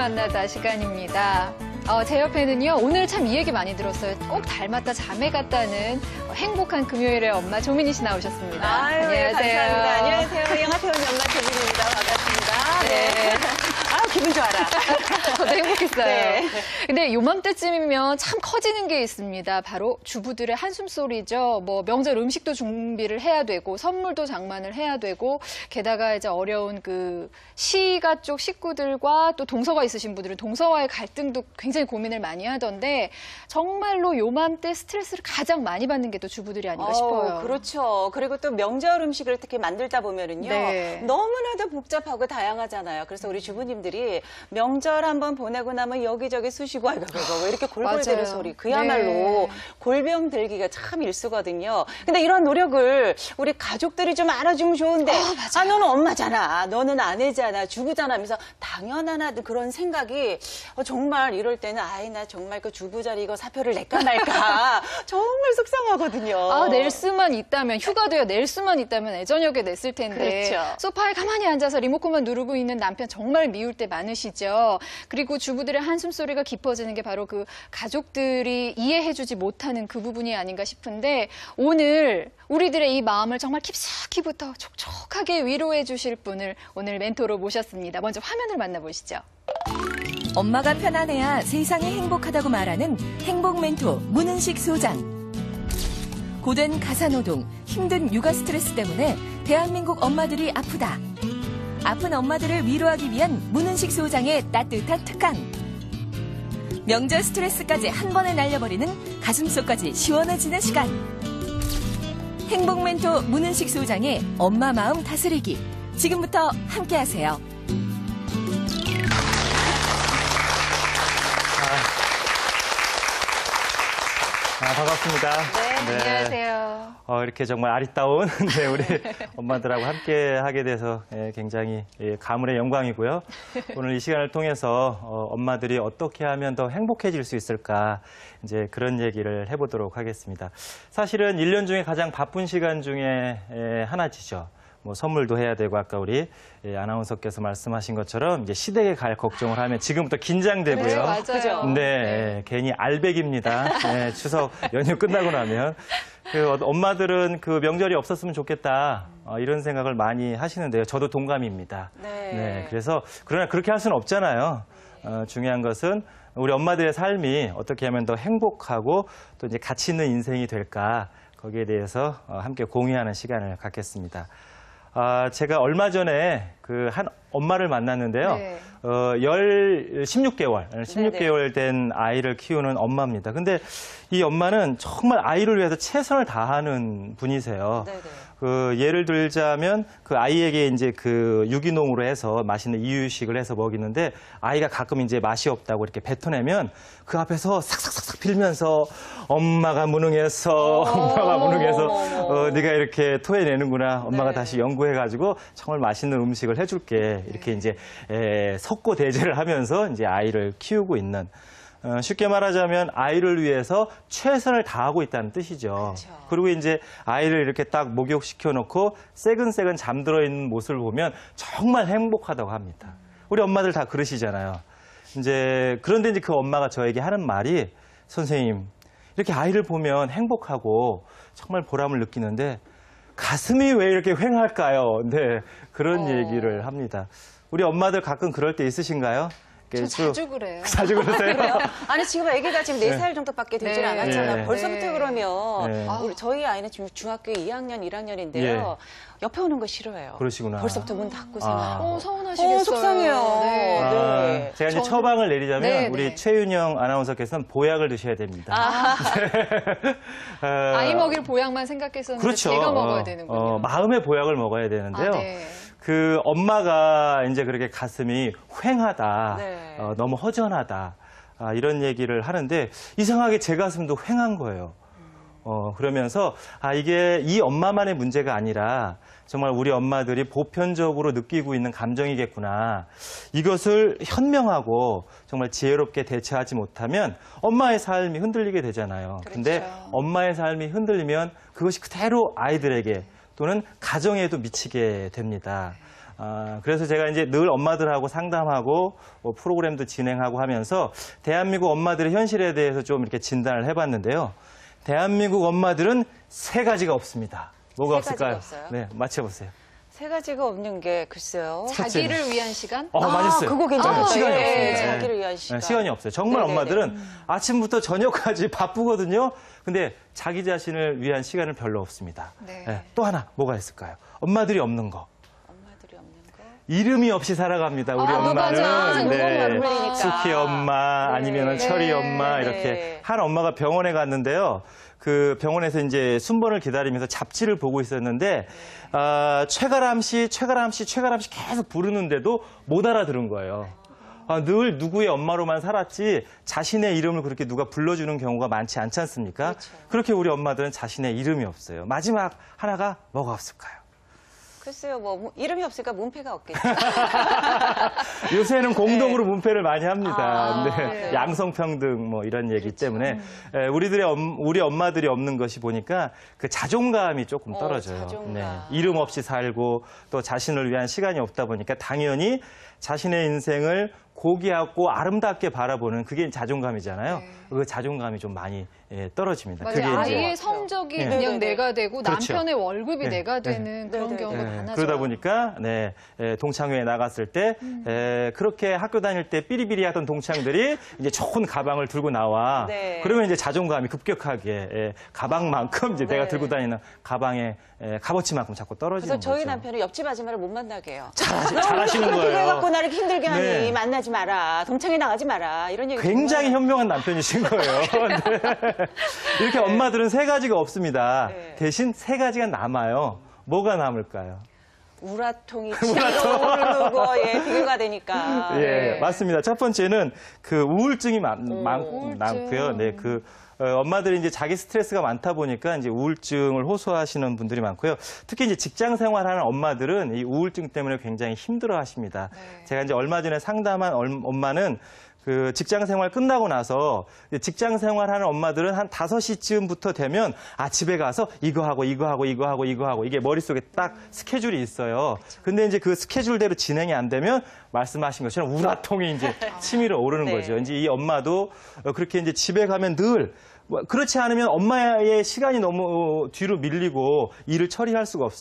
만나다 시간입니다. 제 옆에는요, 오늘 참 이 얘기 많이 들었어요. 꼭 닮았다, 자매 같다는 행복한 금요일의 엄마 조민희 씨 나오셨습니다. 아유, 안녕하세요. 감사합니다. 안녕하세요. 영화배우 엄마 조민희입니다. 반갑습니다. 네. 기분 좋아라. 저도 행복했어요. 네. 근데 요맘때쯤이면 참 커지는 게 있습니다. 바로 주부들의 한숨소리죠. 뭐 명절 음식도 준비를 해야 되고 선물도 장만을 해야 되고 게다가 이제 어려운 그 시가 쪽 식구들과 또 동서가 있으신 분들은 동서와의 갈등도 굉장히 고민을 많이 하던데 정말로 요맘때 스트레스를 가장 많이 받는 게 또 주부들이 아닌가 싶어요. 그렇죠. 그리고 또 명절 음식을 특히 만들다 보면은요. 네. 너무나도 복잡하고 다양하잖아요. 그래서 우리 주부님들이 명절 한번 보내고 나면 여기저기 쑤시고 아이고 이렇게 골골대는 소리. 그야말로 네. 골병 들기가 참 일수거든요. 근데 이런 노력을 우리 가족들이 좀 알아주면 좋은데 너는 엄마잖아. 너는 아내잖아. 주부잖아 하면서 당연하나 그런 생각이 정말 이럴 때는 나 정말 그 주부 자리 이거 사표를 낼까 말까 정말 속상하거든요. 낼 수만 있다면 휴가도요. 낼 수만 있다면 애저녁에 냈을 텐데 그렇죠. 소파에 가만히 앉아서 리모컨만 누르고 있는 남편 정말 미울 때 많으시죠. 그리고 주부들의 한숨소리가 깊어지는 게 바로 그 가족들이 이해해주지 못하는 그 부분이 아닌가 싶은데 오늘 우리들의 이 마음을 정말 깊숙이부터 촉촉하게 위로해 주실 분을 오늘 멘토로 모셨습니다. 먼저 화면을 만나보시죠. 엄마가 편안해야 세상이 행복하다고 말하는 행복 멘토 문은식 소장. 고된 가사노동, 힘든 육아 스트레스 때문에 대한민국 엄마들이 아프다. 아픈 엄마들을 위로하기 위한 문은식 소장의 따뜻한 특강. 명절 스트레스까지 한 번에 날려버리는 가슴속까지 시원해지는 시간. 행복 멘토 문은식 소장의 엄마 마음 다스리기. 지금부터 함께하세요. 반갑습니다. 네, 안녕하세요. 이렇게 정말 아리따운 우리 엄마들하고 함께 하게 돼서 굉장히 가문의 영광이고요. 오늘 이 시간을 통해서 엄마들이 어떻게 하면 더 행복해질 수 있을까 이제 그런 얘기를 해보도록 하겠습니다. 사실은 1년 중에 가장 바쁜 시간 중에 하나지죠. 뭐 선물도 해야 되고 아까 우리 아나운서께서 말씀하신 것처럼 이제 시댁에 갈 걱정을 하면 지금부터 긴장되고요. 네, 맞아요. 네, 괜히 알백입니다. 네, 추석 연휴 끝나고 나면 그 엄마들은 그 명절이 없었으면 좋겠다 이런 생각을 많이 하시는데요. 저도 동감입니다. 네. 그래서 그러나 그렇게 할 수는 없잖아요. 중요한 것은 우리 엄마들의 삶이 어떻게 하면 더 행복하고 또 이제 가치 있는 인생이 될까 거기에 대해서 함께 공유하는 시간을 갖겠습니다. 제가 얼마 전에 그 한 엄마를 만났는데요. 네. 16개월 된 아이를 키우는 엄마입니다. 근데 이 엄마는 정말 아이를 위해서 최선을 다하는 분이세요. 네네. 예를 들자면 그 아이에게 이제 그 유기농으로 해서 맛있는 이유식을 해서 먹이는데 아이가 가끔 이제 맛이 없다고 이렇게 뱉어내면 그 앞에서 삭삭삭삭 빌면서 엄마가 무능해서 네가 이렇게 토해내는구나. 엄마가 네. 다시 연구해가지고 정말 맛있는 음식을 해줄게. 이렇게 이제 석고 대제를 하면서 이제 아이를 키우고 있는. 쉽게 말하자면 아이를 위해서 최선을 다하고 있다는 뜻이죠. 그렇죠. 그리고 이제 아이를 이렇게 딱 목욕시켜 놓고 새근새근 잠들어 있는 모습을 보면 정말 행복하다고 합니다. 우리 엄마들 다 그러시잖아요. 그런데 이제 그 엄마가 저에게 하는 말이 선생님, 이렇게 아이를 보면 행복하고 정말 보람을 느끼는데 가슴이 왜 이렇게 휑할까요? 네, 그런 얘기를 합니다. 우리 엄마들 가끔 그럴 때 있으신가요? 저 자주 그래요. 자주 그러세요? 아니 지금 아기가 지금 4살 정도밖에 되질 네. 않았잖아요. 네. 벌써부터 그러면 네. 저희 아이는 지금 중학교 2학년, 1학년인데요. 옆에 오는 거 싫어해요. 그러시구나. 벌써부터 문 닫고 생각. 서운하시겠어요. 속상해요. 네. 네. 제가 이제 처방을 내리자면 네, 우리 네. 최윤영 아나운서께서는 보약을 드셔야 됩니다. 아이 먹일 보약만 생각했었는데 그렇죠. 제가 먹어야 되는군요. 마음의 보약을 먹어야 되는데요. 네. 그 엄마가 이제 그렇게 가슴이 휑하다, 네. 너무 허전하다 이런 얘기를 하는데 이상하게 제 가슴도 휑한 거예요. 그러면서 이게 이 엄마만의 문제가 아니라 정말 우리 엄마들이 보편적으로 느끼고 있는 감정이겠구나. 이것을 현명하고 정말 지혜롭게 대처하지 못하면 엄마의 삶이 흔들리게 되잖아요. 근데 엄마의 삶이 흔들리면 그것이 그대로 아이들에게 또는 가정에도 미치게 됩니다. 그래서 제가 이제 늘 엄마들하고 상담하고 프로그램도 진행하고 하면서 대한민국 엄마들의 현실에 대해서 좀 이렇게 진단을 해봤는데요. 대한민국 엄마들은 세 가지가 없습니다. 뭐가 세 가지가 없을까요? 없어요? 네, 맞춰보세요. 세 가지가 없는 게 글쎄요. 자기를 위한 시간? 맞았어요. 그거 괜찮아요. 시간이 예, 없어요. 네. 자기를 위한 시간. 시간이 없어요. 정말 네네네. 엄마들은 아침부터 저녁까지 바쁘거든요. 근데 자기 자신을 위한 시간은 별로 없습니다. 네. 네, 또 하나 뭐가 있을까요? 엄마들이 없는 거. 엄마들이 없는 거. 이름이 없이 살아갑니다. 우리 맞아. 엄마는. 누군가 불리니까. 수키 엄마 아니면 네. 철이 엄마 네. 이렇게 한 엄마가 병원에 갔는데요. 그 병원에서 이제 순번을 기다리면서 잡지를 보고 있었는데 최가람 씨 계속 부르는데도 못 알아들은 거예요. 늘 누구의 엄마로만 살았지 자신의 이름을 그렇게 누가 불러주는 경우가 많지 않지 않습니까? 그렇죠. 그렇게 우리 엄마들은 자신의 이름이 없어요. 마지막 하나가 뭐가 없을까요? 글쎄요, 뭐 이름이 없으니까 문패가 없겠죠. 요새는 공동으로 문패를 많이 합니다. 네. 양성평등 뭐 이런 얘기 때문에 우리 엄마들이 없는 것이 보니까 그 자존감이 조금 떨어져요. 자존감. 이름 없이 살고 또 자신을 위한 시간이 없다 보니까 당연히 자신의 인생을 고귀하고 아름답게 바라보는 그게 자존감이잖아요. 그 자존감이 좀 많이 떨어집니다. 맞아요. 그게 아이의 이제 성적이 네. 그냥 네네네. 내가 되고 그렇죠. 남편의 월급이 네. 내가 되는 그런 네네. 경우가 네, 많아져요. 그러다 보니까 동창회에 나갔을 때 그렇게 학교 다닐 때 삐리비리하던 동창들이 이제 좋은 가방을 들고 나와. 네. 그러면 이제 자존감이 급격하게 가방만큼 이제 내가 들고 다니는 가방의 값어치만큼 자꾸 떨어지는 그래서 저희 거죠. 남편은 옆집 아줌마를 못 만나게 해요. 잘하시는 그거 거예요. 해갖고 나를 이렇게 힘들게 하니 네. 만나지 마라. 동창회 나가지 마라. 이런 얘기 굉장히 정말. 현명한 남편이신 거예요. 네. 이렇게 엄마들은 세 가지가 없습니다. 네. 대신 세 가지가 남아요. 뭐가 남을까요? 우라통이 치고 오르고 비교가 되니까. 예, 네. 맞습니다. 첫 번째는 그 우울증이 많고요. 네, 엄마들이 이제 자기 스트레스가 많다 보니까 이제 우울증을 호소하시는 분들이 많고요. 특히 이제 직장 생활하는 엄마들은 이 우울증 때문에 굉장히 힘들어 하십니다. 제가 이제 얼마 전에 상담한 엄마는 그 직장 생활 끝나고 나서 직장 생활하는 엄마들은 한 5시쯤부터 되면 집에 가서 이거 하고 이게 머릿속에 딱 스케줄이 있어요. 근데 이제 그 스케줄대로 진행이 안 되면 말씀하신 것처럼 우라통이 이제 치밀어 오르는 네. 거죠. 이제 이 엄마도 그렇게 이제 집에 가면 늘 그렇지 않으면 엄마의 시간이 너무 뒤로 밀리고 일을 처리할 수가 없어요.